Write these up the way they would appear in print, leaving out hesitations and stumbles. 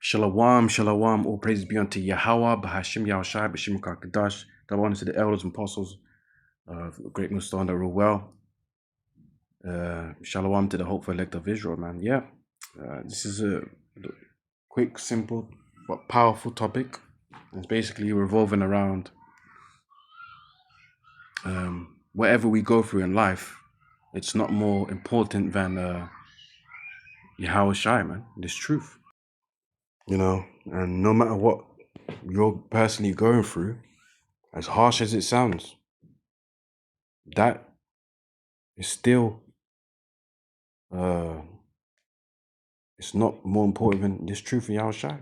Shalom, shalom, all praises be unto Yahweh, Bahashim Yahushai, Bashim Kakadash. Double honor to the elders and apostles of Great Muslim that rule well. Shalom to the hopeful elect of Israel, man. Yeah, this is a quick, simple, but powerful topic. It's basically revolving around whatever we go through in life. It's not more important than Yahushai, man. This truth. You know, and no matter what you're personally going through, as harsh as it sounds, that is still it's not more important than this truth in Yahushua.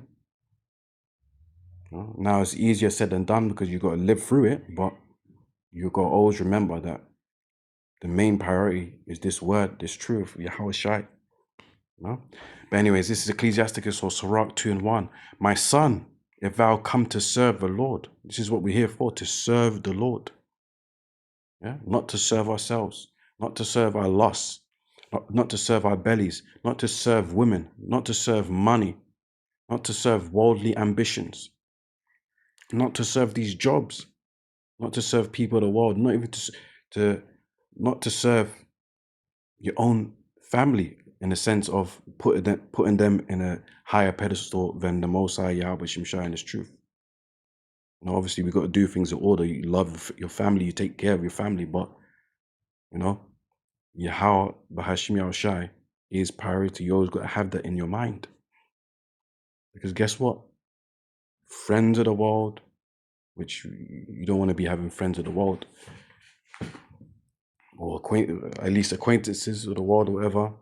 Now it's easier said than done because you got to live through it, but you got to always remember that the main priority is this word, this truth, Yahushua. But anyways, this is Ecclesiasticus or Sirach 2:1. My son, if thou come to serve the Lord, this is what we're here for, to serve the Lord. Yeah, not to serve ourselves, not to serve our lusts, not to serve our bellies, not to serve women, not to serve money, not to serve worldly ambitions, not to serve these jobs, not to serve people of the world, not even not to serve your own family in the sense of putting them in a higher pedestal than the Most High Yahweh Shemshai in His truth. You know, obviously we got to do things in order. You love your family, you take care of your family, but you know, Yahweh Bahashim Yahushai is priority. You always got to have that in your mind. Because guess what? Friends of the world, which you don't want to be having friends of the world, or at least acquaintances of the world, or whatever.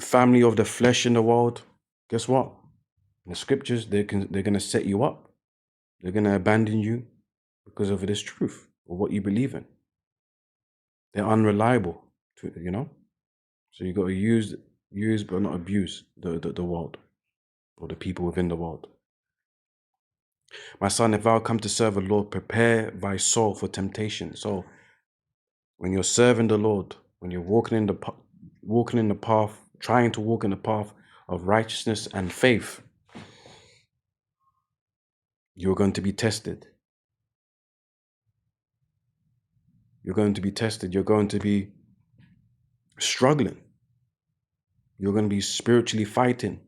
Family of the flesh in the world, guess what? In the scriptures, they're going to set you up. They're going to abandon you because of this truth or what you believe in. They're unreliable, you know? So you got to use but not abuse the world or the people within the world. My son, if thou come to serve the Lord, prepare thy soul for temptation. So when you're serving the Lord, when you're walking in the path, trying to walk in the path of righteousness and faith, you're going to be tested. You're going to be tested. You're going to be struggling. You're going to be spiritually fighting.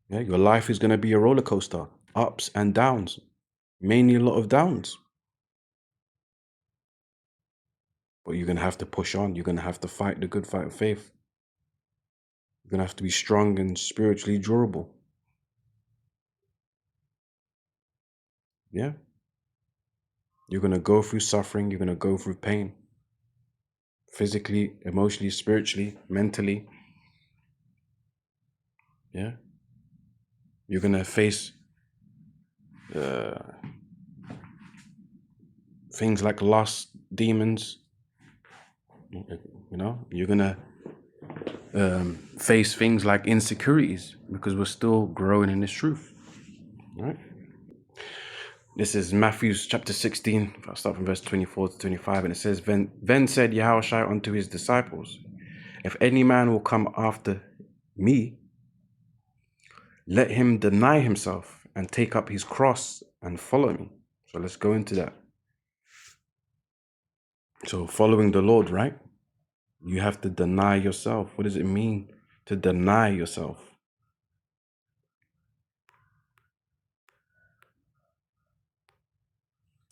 Yeah, your life is going to be a roller coaster, ups and downs, mainly a lot of downs. But you're going to have to push on. You're going to have to fight the good fight of faith. You're going to have to be strong and spiritually durable. Yeah. You're going to go through suffering. You're going to go through pain. Physically, emotionally, spiritually, mentally. Yeah. You're going to face things like lust, demons. You know, you're going to face things like insecurities because we're still growing in this truth. Right? This is Matthew chapter 16. I'll start from verse 24 to 25. And it says, Then said Yahushua unto his disciples, if any man will come after me, let him deny himself and take up his cross and follow me. So let's go into that. So following the Lord, right? You have to deny yourself. What does it mean to deny yourself?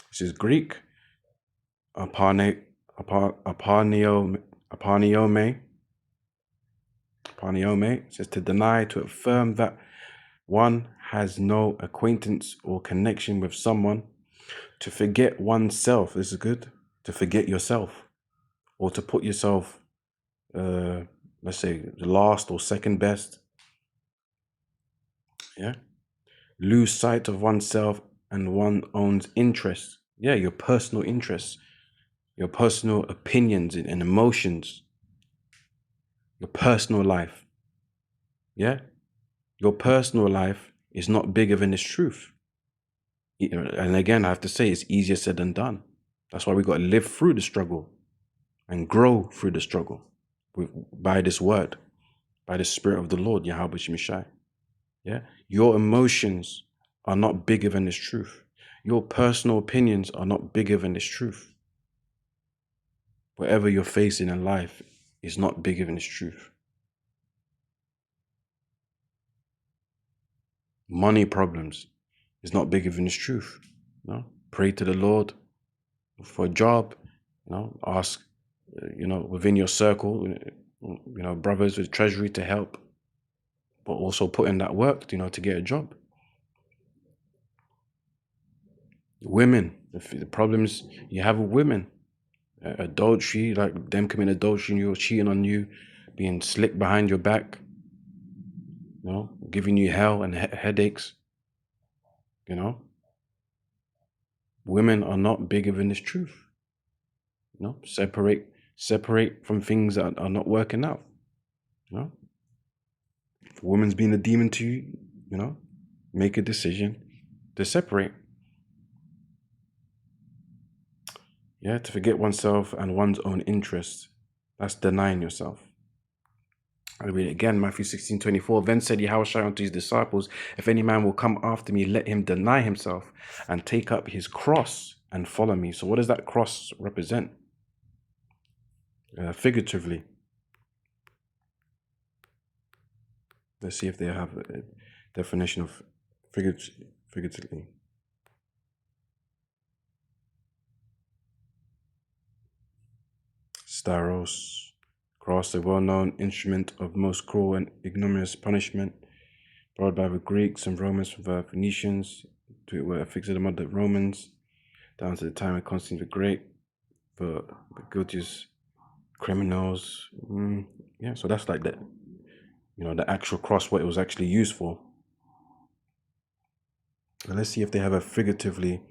This is Greek. Apaniome. It says to deny, to affirm that one has no acquaintance or connection with someone, to forget oneself. This is good. To forget yourself, or to put yourself, let's say, last or second best. Yeah. Lose sight of oneself and one's own interests. Yeah, your personal interests, your personal opinions and emotions, your personal life. Yeah. Your personal life is not bigger than this truth. And again, I have to say, it's easier said than done. That's why we got to live through the struggle and grow through the struggle by this word. by the Spirit of the Lord, Yahweh Shemeshai. Yeah? Your emotions are not bigger than this truth. Your personal opinions are not bigger than this truth. Whatever you're facing in life is not bigger than this truth. Money problems is not bigger than this truth. No? Pray to the Lord for a job. Ask, within your circle, brothers with treasury to help, but also put in that work, to get a job. Women, the problems you have with women, adultery, like them committing adultery and you're cheating on you, being slick behind your back, giving you hell and headaches. Women are not bigger than this truth. Separate from things that are not working out. If a woman's being a demon to you, make a decision to separate. Yeah, to forget oneself and one's own interests. That's denying yourself. I'll read it again, Matthew 16:24. Then said Yahushua unto his disciples, if any man will come after me, let him deny himself and take up his cross and follow me. So what does that cross represent? Figuratively. Let's see if they have a definition of figuratively. Staros, cross, a well-known instrument of most cruel and ignominious punishment, brought by the Greeks and Romans from the Phoenicians to it were affixed among the Romans down to the time of Constantine the Great for the guiltiest criminals. Yeah, so that's like that. The actual cross, what it was actually used for. But let's see if they have a figuratively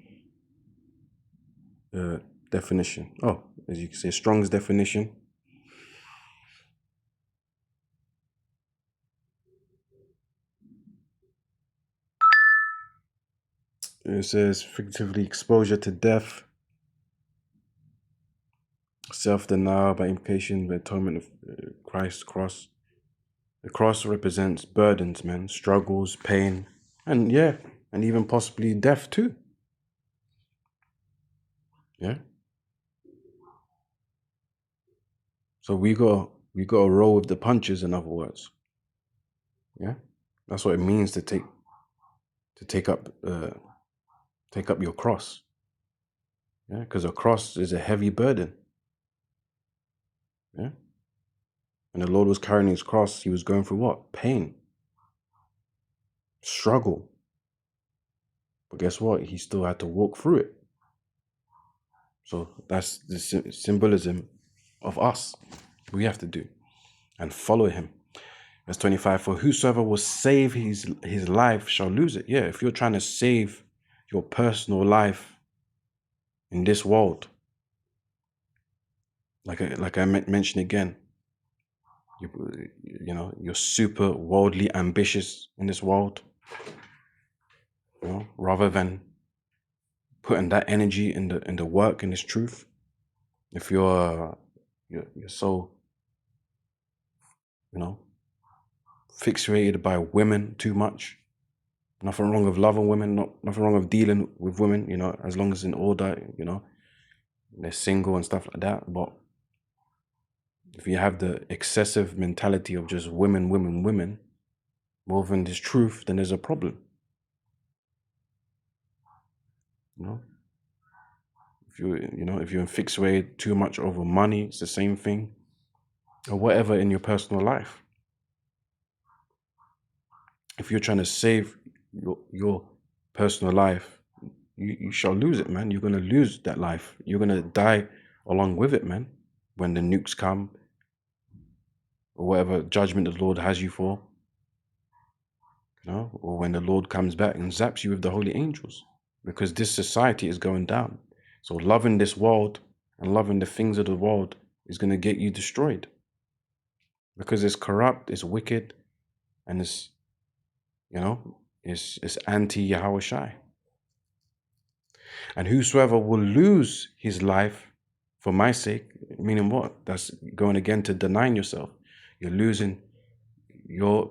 definition. Oh, as you can see, Strong's definition. It says figuratively exposure to death, self-denial by implication, the atonement of Christ's cross. The cross represents burdens, man, struggles, pain, and even possibly death too. Yeah. So we got to roll with the punches, in other words. Yeah. That's what it means to take up your cross. Yeah, because a cross is a heavy burden. Yeah. And the Lord was carrying his cross, he was going through what? Pain. Struggle. But guess what? He still had to walk through it. So that's the symbolism of us. We have to do and follow him. Verse 25, for whosoever will save his life shall lose it. Yeah, if you're trying to save your personal life in this world, like I mentioned again, you're super worldly ambitious in this world, rather than putting that energy in the work, in this truth. If you're so fixated by women too much, nothing wrong with loving women, nothing wrong with dealing with women, as long as in order, they're single and stuff like that. But if you have the excessive mentality of just women, more than this truth, then there's a problem. If you're infatuated too much over money, it's the same thing, or whatever in your personal life. If you're trying to save your personal life, you shall lose it, man. You're gonna lose that life. You're gonna die along with it, man. When the nukes come, or whatever judgment the Lord has you for, or when the Lord comes back and zaps you with the holy angels, because this society is going down. So loving this world and loving the things of the world is going to get you destroyed, because it's corrupt, it's wicked, and it's anti-Yahushai. And whosoever will lose his life for my sake, meaning what? That's going again to denying yourself. You're losing you're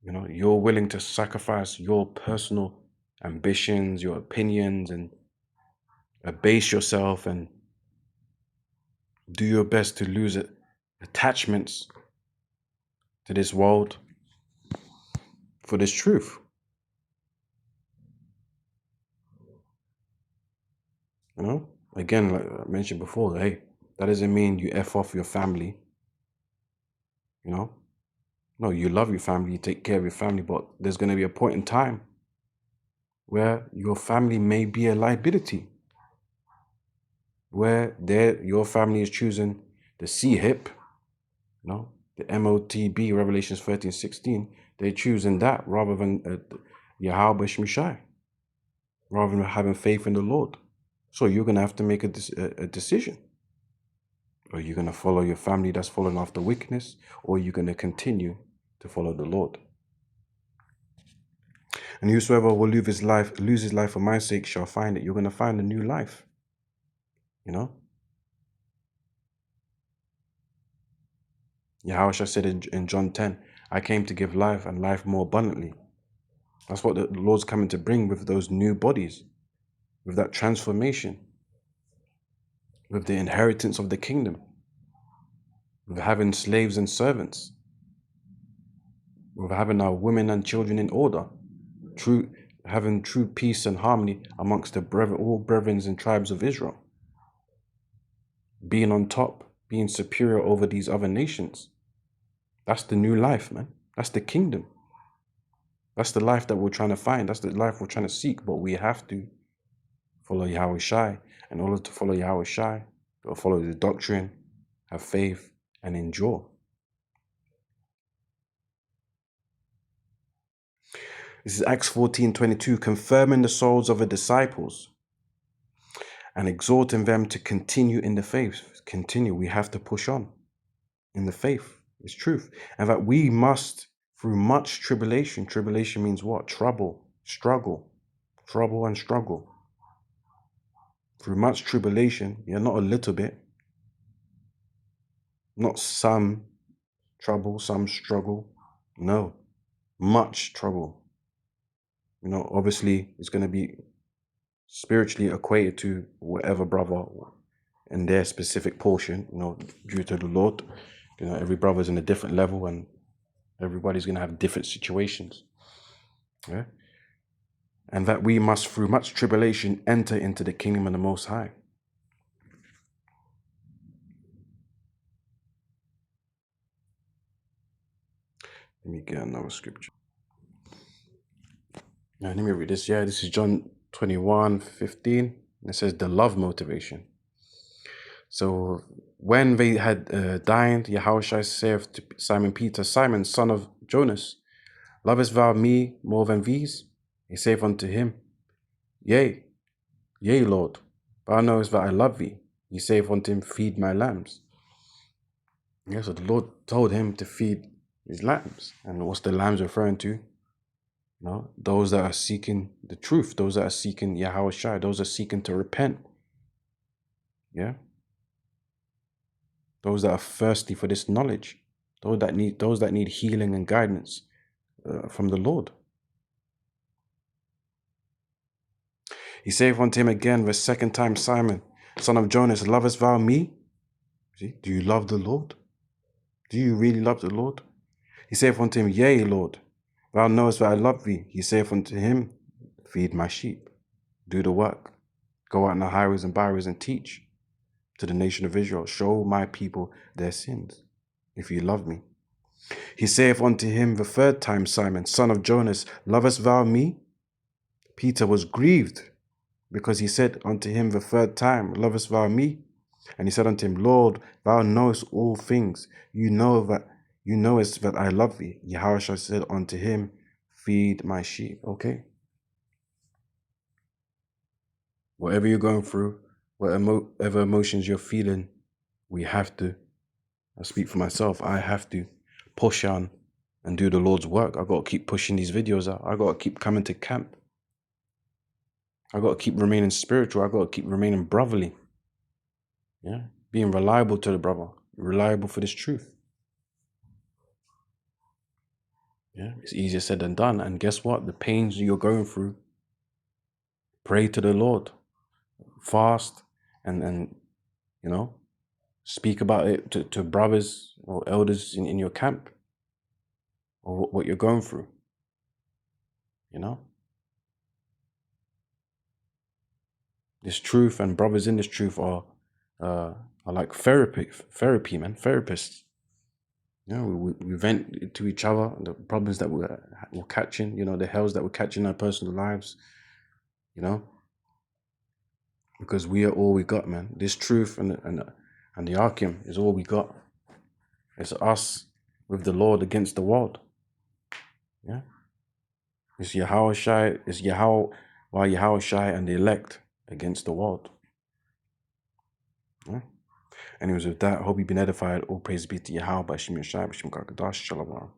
willing to sacrifice your personal ambitions, your opinions, and abase yourself and do your best to lose attachments to this world for this truth. Again, like I mentioned before, hey, that doesn't mean you F off your family. No, you love your family, you take care of your family, but there's going to be a point in time where your family may be a liability, where your family is choosing the CHIP, the MOTB, Revelations 13:16, they're choosing that rather than Yahweh Shmishai, rather than having faith in the Lord. So you're going to have to make a decision. Are you going to follow your family that's following after wickedness, or are you going to continue to follow the Lord? And whosoever will lose his life for my sake shall find it. You're going to find a new life. Yahweh said in John 10, I came to give life and life more abundantly. That's what the Lord's coming to bring with those new bodies, with that transformation, with the inheritance of the kingdom, with having slaves and servants, with having our women and children in order, having true peace and harmony amongst all brethren and tribes of Israel, being on top, being superior over these other nations. That's the new life, man. That's the kingdom. That's the life that we're trying to find. That's the life we're trying to seek. But we have to follow Yahweh Shai. In order to follow Yahweh Shai, we'll follow the doctrine, have faith, and endure. This is Acts 14:22, confirming the souls of the disciples and exhorting them to continue in the faith. Continue. We have to push on in the faith. It's truth. And that we must, through much tribulation. Tribulation means what? Trouble, struggle, trouble and struggle. Through much tribulation, not a little bit, not some trouble, some struggle. No, much trouble. Obviously it's going to be spiritually equated to whatever brother in their specific portion, due to the Lord. Every brother's in a different level and everybody's going to have different situations. Yeah. And that we must, through much tribulation, enter into the kingdom of the Most High. Let me get another scripture. Now, let me read this. Yeah, this is John 21:15. It says the love motivation. So when they had dined, Yahushua saith to Simon Peter, Simon, son of Jonas, lovest thou me more than these? He saith unto him, Yea, Lord, thou knowest that I love thee. He saith unto him, feed my lambs. Yeah, so the Lord told him to feed his lambs. And what's the lambs referring to? Those that are seeking the truth, those that are seeking Yahweh Shai, those that are seeking to repent. Yeah. Those that are thirsty for this knowledge, those that need healing and guidance from the Lord. He saith unto him again the second time, Simon, son of Jonas, lovest thou me? See, do you love the Lord? Do you really love the Lord? He saith unto him, Yea, Lord, thou knowest that I love thee. He saith unto him, feed my sheep, do the work, go out in the highways and byways and teach to the nation of Israel, show my people their sins, if you love me. He saith unto him the third time, Simon, son of Jonas, lovest thou me? Peter was grieved, because he said unto him the third time, lovest thou me? And he said unto him, Lord, thou knowest all things. You knowest that I love thee. Yahushua said unto him, feed my sheep. Okay. Whatever you're going through, whatever emotions you're feeling, we have to, I speak for myself, I have to push on and do the Lord's work. I got to keep pushing these videos out. I got to keep coming to camp. I got to keep remaining spiritual. I got to keep remaining brotherly. Yeah, being reliable to the brother, reliable for this truth. Yeah, it's easier said than done. And guess what? The pains you're going through, pray to the Lord, fast, and you know, speak about it to brothers or elders in your camp, or what you're going through. You know, this truth and brothers in this truth are like therapy, man, therapists. You know, we vent to each other the problems that we're catching. You know, the hells that we're catching in our personal lives. You know, because we are all we got, man. This truth and the Arkham is all we got. It's us with the Lord against the world. Yeah, it's Yahweh Shai, it's Yahweh Shai and the elect against the world. Yeah. Anyways, with that, I hope you've been edified. All praise be to Yahweh, Bashim Yashai, Bashim Kakadash, Shalom.